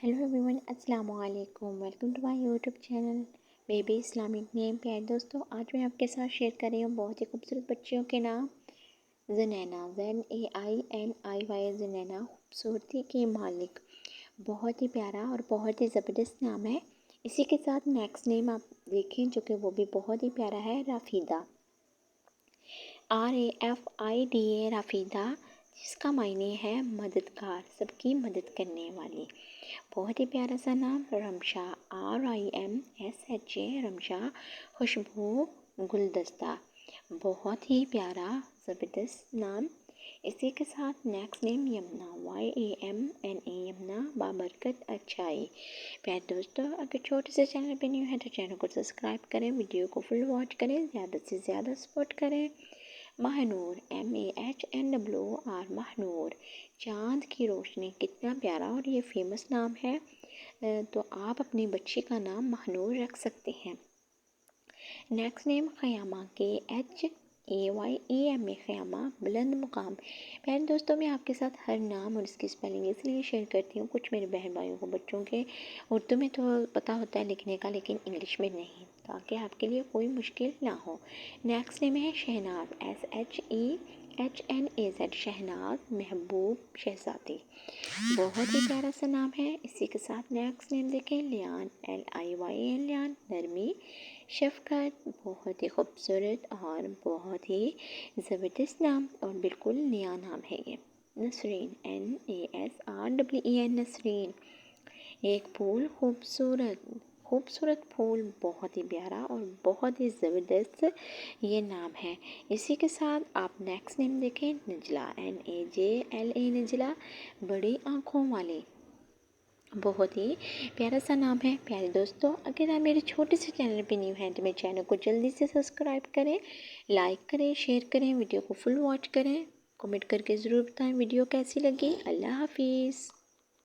Hello everyone, अस्सलाम वालेकुम। Welcome to my YouTube channel baby Islamic name. प्यारे दोस्तों, आज मैं आपके साथ शेयर कर रही हूँ बहुत ही खूबसूरत बच्चियों के नाम। ज़नैना, ZAINIY, ज़नैना, खूबसूरती की मालिक। बहुत ही प्यारा और बहुत ही ज़बरदस्त नाम है। इसी के साथ नेक्स्ट नेम आप देखें जो कि वो भी बहुत ही प्यारा है, राफीदा। RAFIDA, राफीदा, जिसका मायने है मददगार, सबकी मदद करने वाली। बहुत ही प्यारा सा नाम। रमशा, RIMSHA, रमशा, खुशबू, गुलदस्ता। बहुत ही प्यारा ज़बरदस्त नाम। इसी के साथ next name Yamuna, YAMNA, Yamuna, बाबरकत, अच्छाई। प्यारे दोस्तों, अगर छोटे से चैनल पे न्यू है तो चैनल को सब्सक्राइब करें, वीडियो को फुल वॉच करें, ज़्यादा से ज़्यादा सपोर्ट करें। महानूर, MAHNWR, महानूर, चाँद की रोशनी। कितना प्यारा और ये फेमस नाम है, तो आप अपनी बच्ची का नाम महानूर रख सकते हैं। नेक्स्ट नेम ख़यामा, KHAYEMA, ख़यामा, बुलंद मुकाम। प्यारे दोस्तों, मैं आपके साथ हर नाम और इसकी स्पेलिंग इसलिए शेयर करती हूँ, कुछ मेरे बहन भाइयों को बच्चों के उर्दू में तो पता होता है लिखने का, लेकिन इंग्लिश में नहीं, ताकि आपके लिए कोई मुश्किल ना हो। नेक्स्ट नेम है शहनाज, SHEHNAZ, शहनाज, महबूब, शहजादी। बहुत ही प्यारा सा नाम है। इसी के साथ नेक्स्ट नेम देखें, लियान, LIYAN, लियान, नरमी, शफ़क़त। बहुत ही खूबसूरत और बहुत ही ज़बरदस्त नाम और बिल्कुल नया नाम है ये। नसरीन, NASREEN, नसरीन, एक फूल, खूबसूरत फूल। बहुत ही प्यारा और बहुत ही ज़बरदस्त ये नाम है। इसी के साथ आप नेक्स्ट नेम देखें, नजला, NAJLA, नजला, बड़ी आँखों वाली। बहुत ही प्यारा सा नाम है। प्यारे दोस्तों, अगर आप मेरे छोटे से चैनल पे न्यू हैं तो मेरे चैनल को जल्दी से सब्सक्राइब करें, लाइक करें, शेयर करें, वीडियो को फुल वॉच करें, कमेंट करके ज़रूर बताएं वीडियो कैसी लगी। अल्लाह हाफिज़।